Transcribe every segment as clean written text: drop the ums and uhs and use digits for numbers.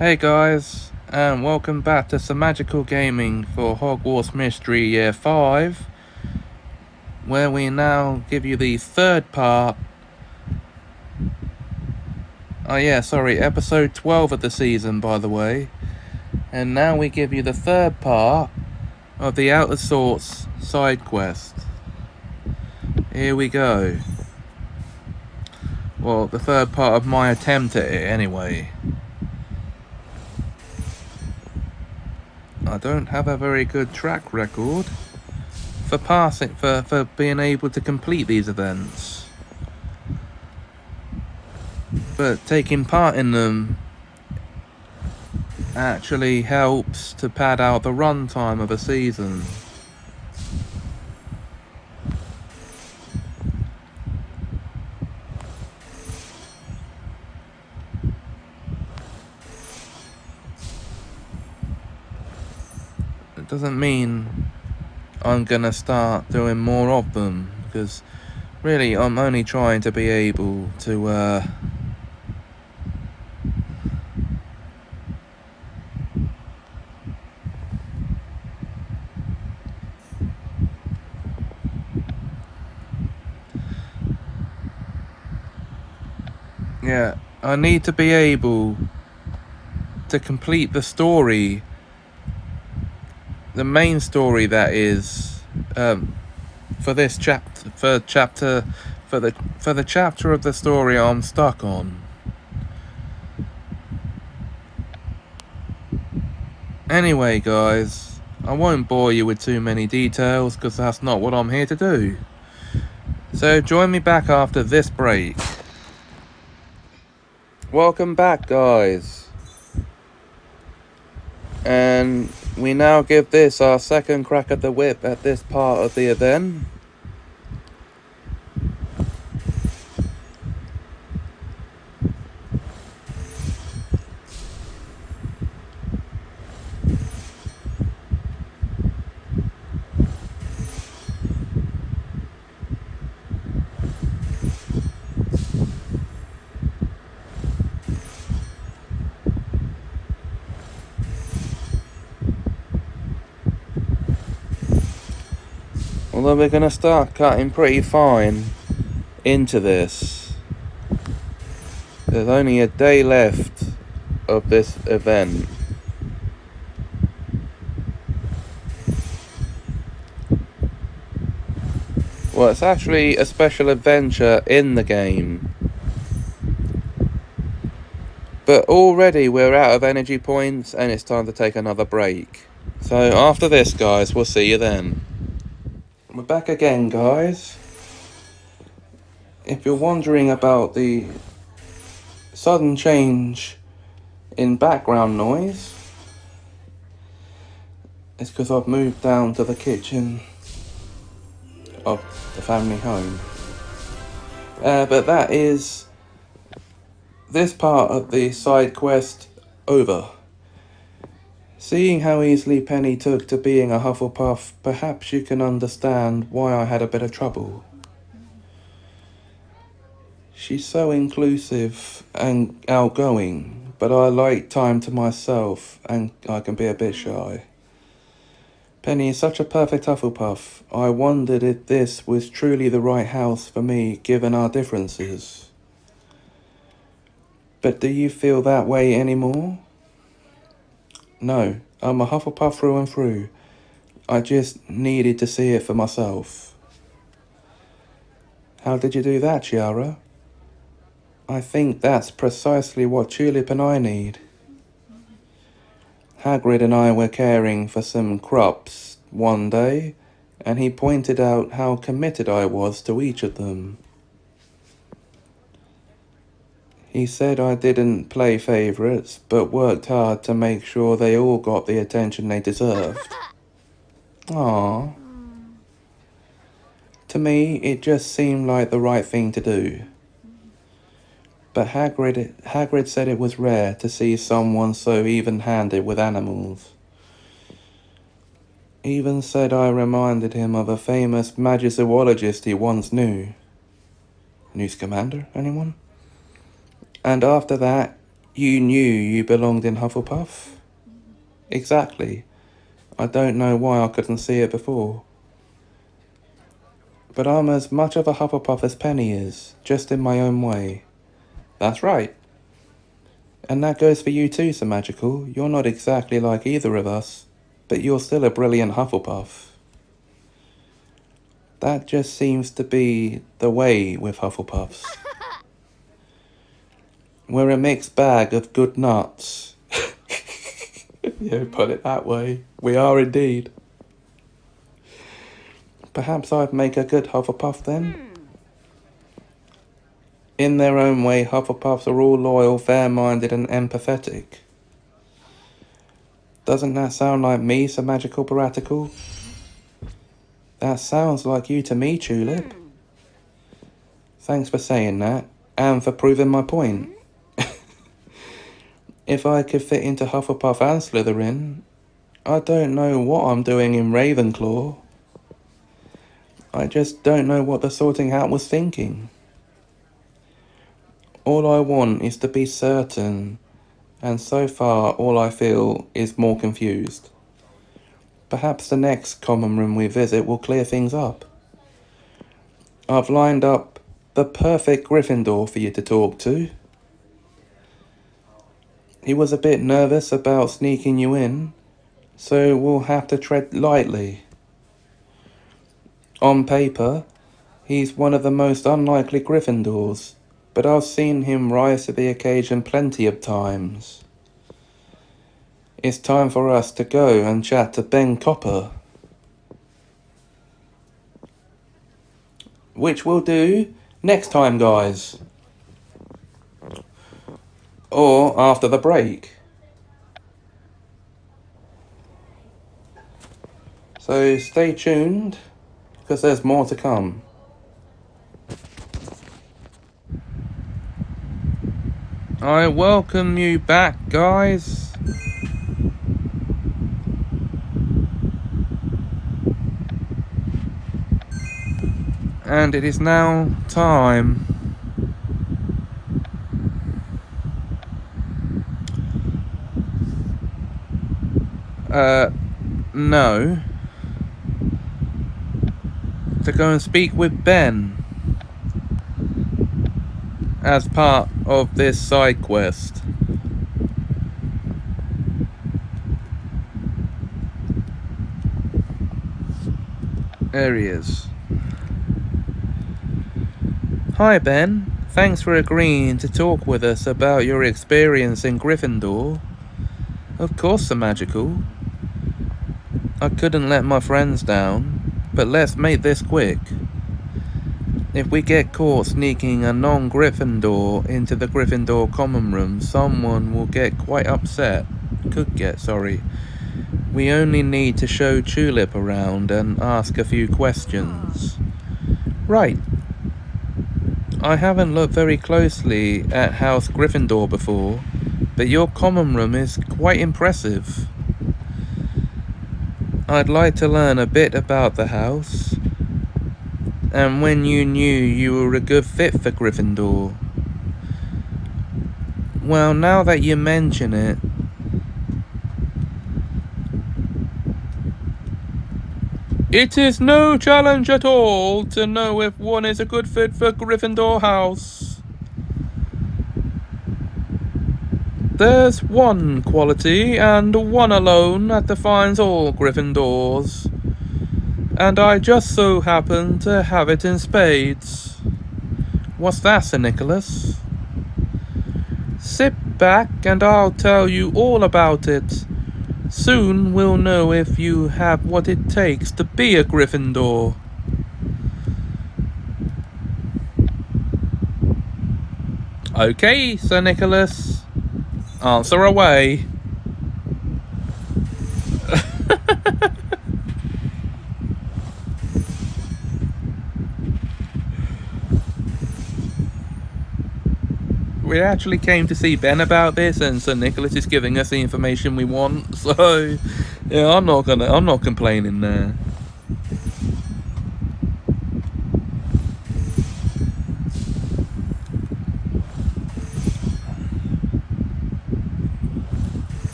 Hey guys, and welcome back to Semajical Gaming for Hogwarts Mystery Year 5, where we now give you the third part. Episode 12 of the season, by the way. And now we give you the third part of the Outer Sorts side quest. Here we go. Well, the third part of my attempt at it, anyway. I don't have a very good track record for being able to complete these events, but taking part in them actually helps to pad out the runtime of a season. It doesn't mean I'm gonna start doing more of them, because really I'm only trying to be able to I need to be able to complete the story, the main story, that is, for this chapter, for the chapter of the story I'm stuck on. Anyway guys, I won't bore you with too many details, because that's not what I'm here to do. So join me back after this break. Welcome back guys. And we now give this our second crack at the whip at this part of the event. Although we're going to start cutting pretty fine into this. There's only a day left of this event. Well, it's actually a special adventure in the game. But already we're out of energy points and it's time to take another break. So after this guys, we'll see you then. We're back again guys. If you're wondering about the sudden change in background noise, it's because I've moved down to the kitchen of the family home. But that is this part of the side quest over. Seeing how easily Penny took to being a Hufflepuff, perhaps you can understand why I had a bit of trouble. She's so inclusive and outgoing, but I like time to myself and I can be a bit shy. Penny is such a perfect Hufflepuff. I wondered if this was truly the right house for me given our differences. But do you feel that way anymore? No, I'm a Hufflepuff through and through. I just needed to see it for myself. How did you do that, Chiara? I think that's precisely what Tulip and I need. Hagrid and I were caring for some crops one day, and he pointed out how committed I was to each of them. He said I didn't play favourites, but worked hard to make sure they all got the attention they deserved. Aww. To me, it just seemed like the right thing to do. But Hagrid said it was rare to see someone so even-handed with animals. Even said I reminded him of a famous magizoologist he once knew. News Commander, anyone? And after that, You knew you belonged in Hufflepuff? Exactly. I don't know why I couldn't see it before. But I'm as much of a Hufflepuff as Penny is, just in my own way. That's right. And that goes for you too, Semajical. You're not exactly like either of us, but you're still a brilliant Hufflepuff. That just seems to be the way with Hufflepuffs. We're a mixed bag of good nuts. Yeah, put it that way. We are indeed. Perhaps I'd make a good Hufflepuff then? In their own way, Hufflepuffs are all loyal, fair-minded and empathetic. Doesn't that sound like me, Sir Magical Piratical? That sounds like you to me, Tulip. Thanks for saying that, and for proving my point. If I could fit into Hufflepuff and Slytherin, I don't know what I'm doing in Ravenclaw. I just don't know what the sorting hat was thinking. All I want is to be certain, and so far all I feel is more confused. Perhaps the next common room we visit will clear things up. I've lined up the perfect Gryffindor for you to talk to. He was a bit nervous about sneaking you in, so we'll have to tread lightly. On paper, he's one of the most unlikely Gryffindors, but I've seen him rise to the occasion plenty of times. It's time for us to go and chat to Ben Copper. Which we'll do next time, guys. Or after the break. So stay tuned, because there's more to come. I welcome you back, guys. And it is now time no, to go and speak with Ben as part of this side quest. There he is. Hi Ben, thanks for agreeing to talk with us about your experience in Gryffindor. Of course, Sir Magical. I couldn't let my friends down, but let's make this quick. If we get caught sneaking a non-Gryffindor into the Gryffindor common room, someone will get quite upset. Could get, sorry. We only need to show Tulip around and ask a few questions. Right. I haven't looked very closely at House Gryffindor before, but your common room is quite impressive. I'd like to learn a bit about the house, and when you knew you were a good fit for Gryffindor. Well, now that you mention it, it is no challenge at all to know if one is a good fit for Gryffindor House. There's one quality, and one alone, that defines all Gryffindors. And I just so happen to have it in spades. What's that, Sir Nicholas? Sit back and I'll tell you all about it. Soon we'll know if you have what it takes to be a Gryffindor. Okay, Sir Nicholas. Answer away. We actually came to see Ben about this, and Sir Nicholas is giving us the information we want. So, yeah, I'm not complaining there.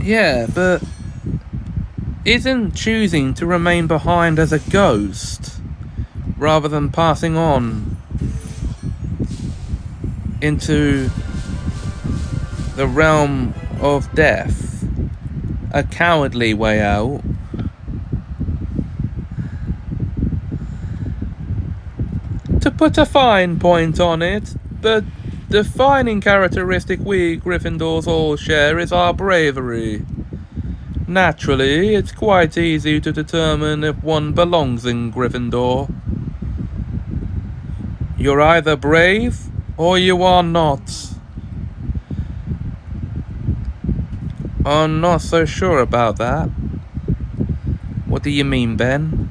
Yeah, but isn't choosing to remain behind as a ghost rather than passing on into the realm of death a cowardly way out? To put a fine point on it, the defining characteristic we Gryffindors all share is our bravery. Naturally, it's quite easy to determine if one belongs in Gryffindor. You're either brave or you are not. I'm not so sure about that. What do you mean, Ben?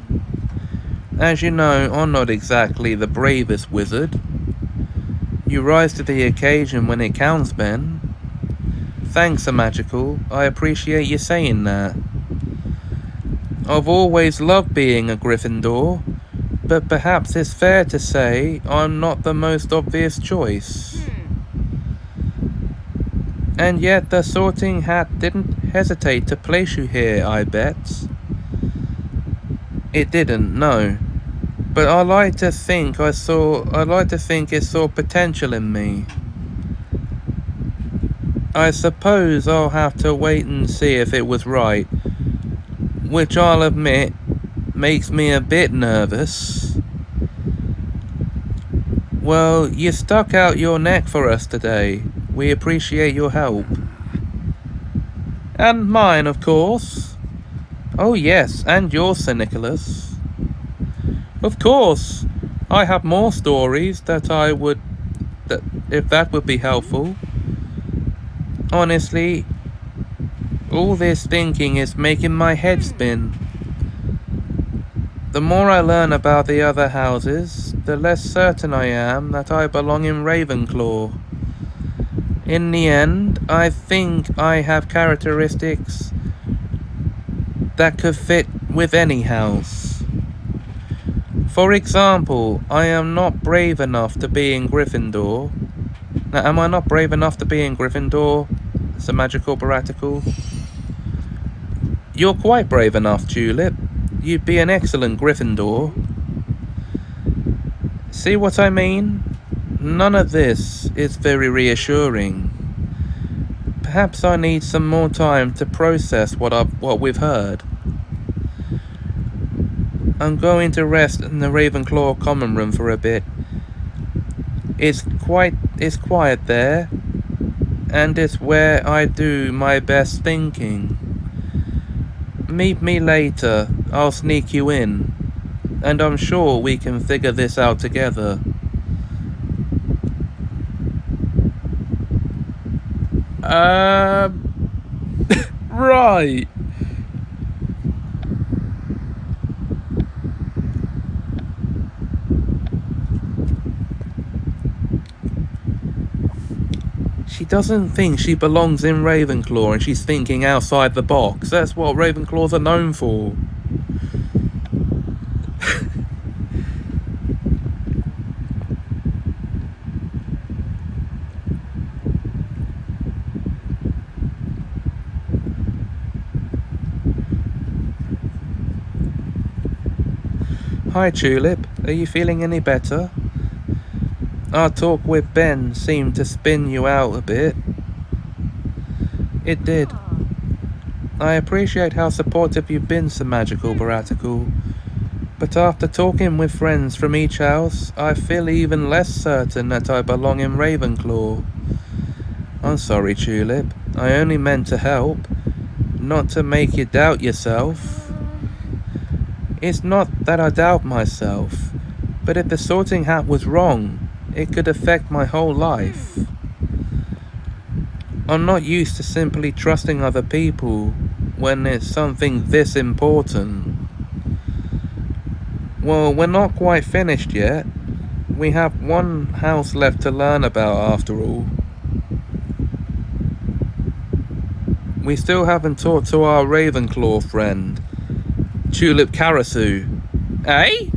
As you know, I'm not exactly the bravest wizard. You rise to the occasion when it counts, Ben. Thanks, Semajical. I appreciate you saying that. I've always loved being a Gryffindor, but perhaps it's fair to say I'm not the most obvious choice. And yet the Sorting Hat didn't hesitate to place you here, I bet. It didn't, no. But I like to think it saw potential in me. I suppose I'll have to wait and see if it was right, which I'll admit makes me a bit nervous. Well, you stuck out your neck for us today. We appreciate your help. And mine, of course. Oh yes, and yours, Sir Nicholas. Of course. I have more stories if that would be helpful. Honestly, all this thinking is making my head spin. The more I learn about the other houses, the less certain I am that I belong in Ravenclaw. In the end, I think I have characteristics that could fit with any house. For example, I am not brave enough to be in Gryffindor. Now, am I not brave enough to be in Gryffindor? Semajical Baratical? You're quite brave enough, Tulip. You'd be an excellent Gryffindor. See what I mean? None of this is very reassuring. Perhaps I need some more time to process what we've heard. I'm going to rest in the Ravenclaw common room for a bit. It's quiet there, and it's where I do my best thinking. Meet me later, I'll sneak you in, and I'm sure we can figure this out together. Right. She doesn't think she belongs in Ravenclaw and she's thinking outside the box. That's what Ravenclaws are known for. Hi Tulip, are you feeling any better? Our talk with Ben seemed to spin you out a bit. It did. I appreciate how supportive you've been, Semajical Baratical, but after talking with friends from each house, I feel even less certain that I belong in Ravenclaw. I'm sorry, Tulip. I only meant to help, not to make you doubt yourself. It's not that I doubt myself, but if the Sorting Hat was wrong, it could affect my whole life. I'm not used to simply trusting other people when it's something this important. Well, we're not quite finished yet. We have one house left to learn about after all. We still haven't talked to our Ravenclaw friend, Tulip Karasu. Eh?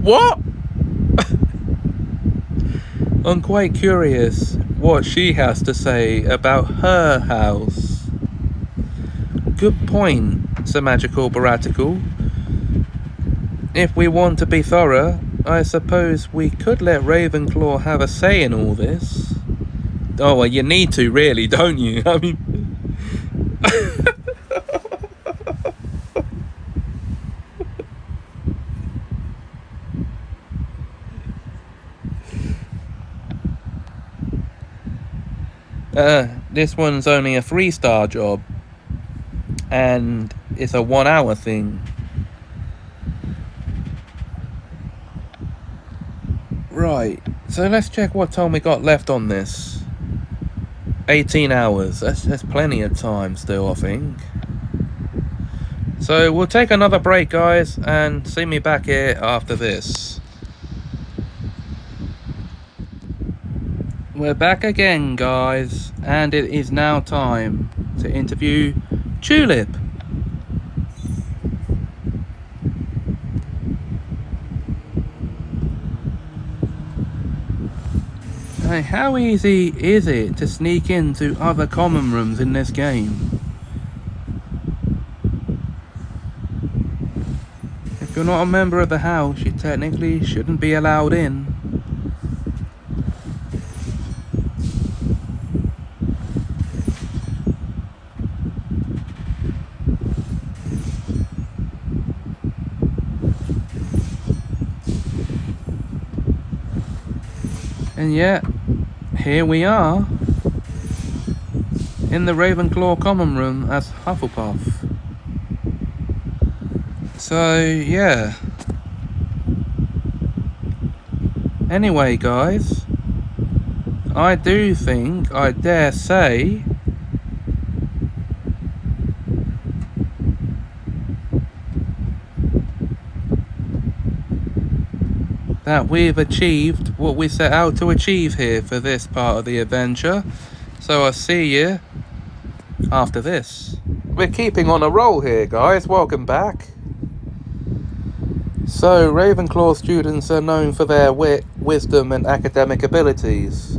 What? I'm quite curious what she has to say about her house. Good point, Semajical Baratical. If we want to be thorough, I suppose we could let Ravenclaw have a say in all this. Oh, well, you need to, really, don't you? I mean... this one's only a 3-star job. And it's a 1-hour thing. Right, so let's check what time we got left on this. 18 hours, that's plenty of time still, I think. So we'll take another break, guys, and see me back here after this. We're back again, guys, and it is now time to interview Tulip. Hey, how easy is it to sneak into other common rooms in this game? If you're not a member of the house, you technically shouldn't be allowed in. And yet, here we are, in the Ravenclaw common room as Hufflepuff. So, yeah. Anyway, guys, I do think, I dare say, that we've achieved what we set out to achieve here for this part of the adventure. So I'll see you after this. We're keeping on a roll here, guys. Welcome back. So, Ravenclaw students are known for their wit, wisdom and academic abilities.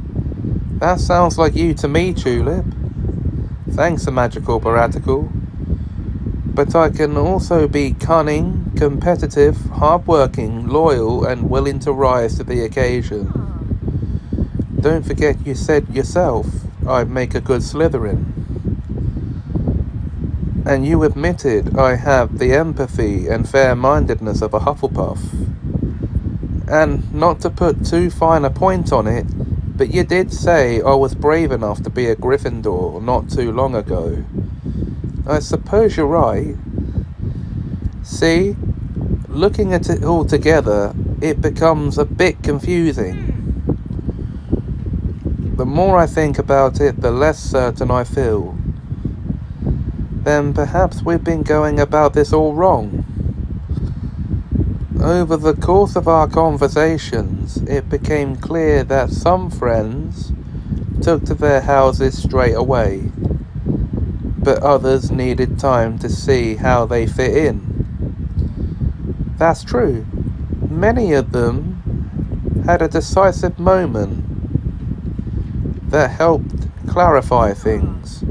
That sounds like you to me, Tulip. Thanks, Semajical Baratical. But I can also be cunning, competitive, hardworking, loyal and willing to rise to the occasion. Don't forget you said yourself, I'd make a good Slytherin. And you admitted I have the empathy and fair-mindedness of a Hufflepuff. And not to put too fine a point on it, but you did say I was brave enough to be a Gryffindor not too long ago. I suppose you're right. See, looking at it all together, it becomes a bit confusing. The more I think about it, the less certain I feel. Then perhaps we've been going about this all wrong. Over the course of our conversations, it became clear that some friends took to their houses straight away, but others needed time to see how they fit in. That's true. Many of them had a decisive moment that helped clarify things,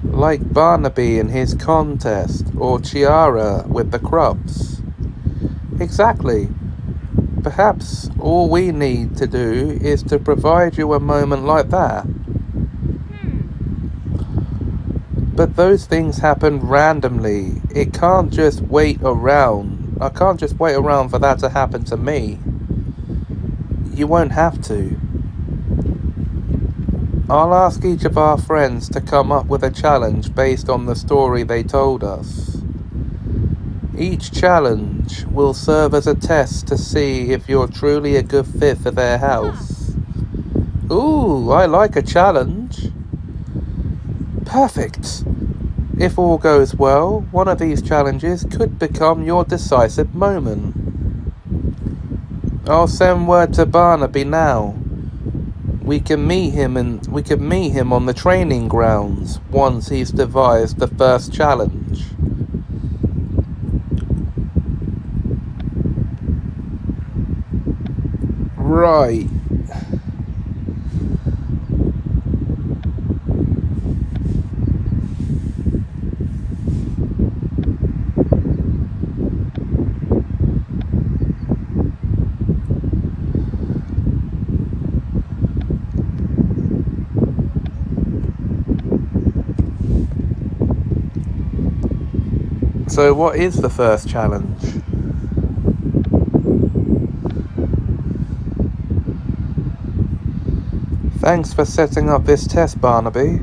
like Barnaby in his contest or Chiara with the Crubs. Exactly. Perhaps all we need to do is to provide you a moment like that. But those things happen randomly. It can't just wait around. I can't just wait around for that to happen to me. You won't have to. I'll ask each of our friends to come up with a challenge based on the story they told us. Each challenge will serve as a test to see if you're truly a good fit for their house. Ooh, I like a challenge. Perfect. If all goes well, one of these challenges could become your decisive moment. I'll send word to Barnaby now. We can meet him on the training grounds once he's devised the first challenge. Right. So what is the first challenge? Thanks for setting up this test, Barnaby.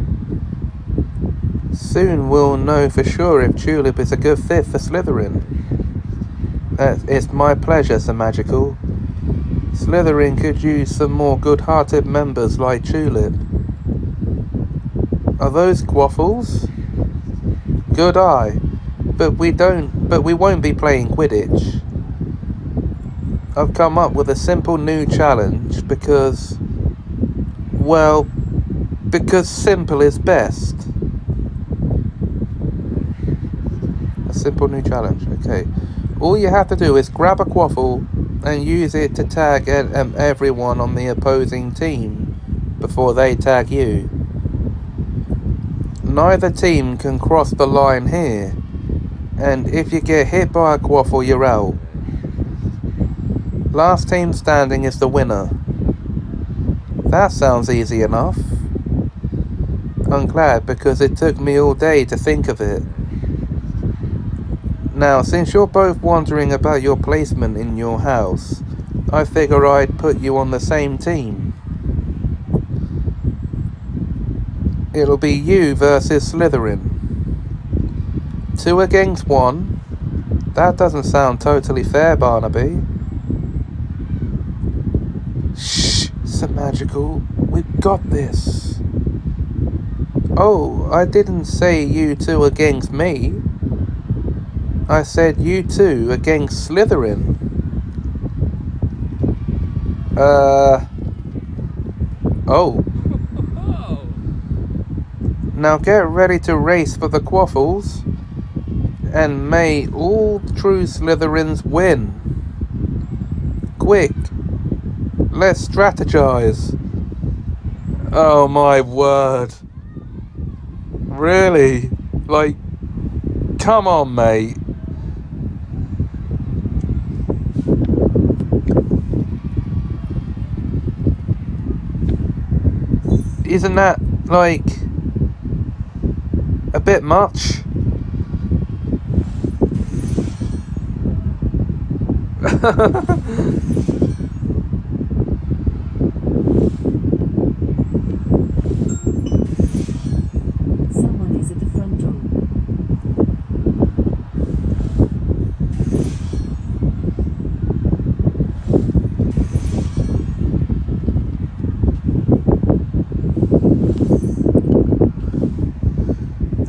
Soon we'll know for sure if Tulip is a good fit for Slytherin. It's my pleasure, Semajical. Slytherin could use some more good-hearted members like Tulip. Are those quaffles? Good eye. But we won't be playing Quidditch. I've come up with a simple new challenge because simple is best. A simple new challenge, okay. All you have to do is grab a quaffle and use it to tag everyone on the opposing team before they tag you. Neither team can cross the line here, and if you get hit by a quaffle, you're out. Last team standing is the winner. That sounds easy enough. I'm glad, because it took me all day to think of it. Now, since you're both wondering about your placement in your house, I figure I'd put you on the same team. It'll be you versus Slytherin. 2 against 1? That doesn't sound totally fair, Barnaby. Shh, Semajical, we've got this. Oh, I didn't say you 2 against me. I said you 2 against Slytherin. Oh. Now get ready to race for the quaffles, and may all true Slytherins win. Quick, let's strategize. Oh my word. Really? Like, come on, mate. Isn't that, like, a bit much? Someone is at the front door.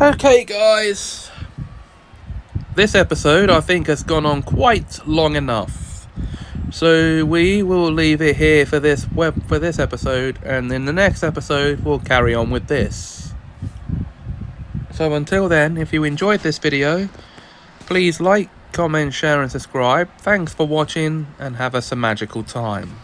Okay, guys. This episode, I think, has gone on quite long enough. So we will leave it here for this episode, and in the next episode, we'll carry on with this. So until then, if you enjoyed this video, please like, comment, share, and subscribe. Thanks for watching, and have a magical time.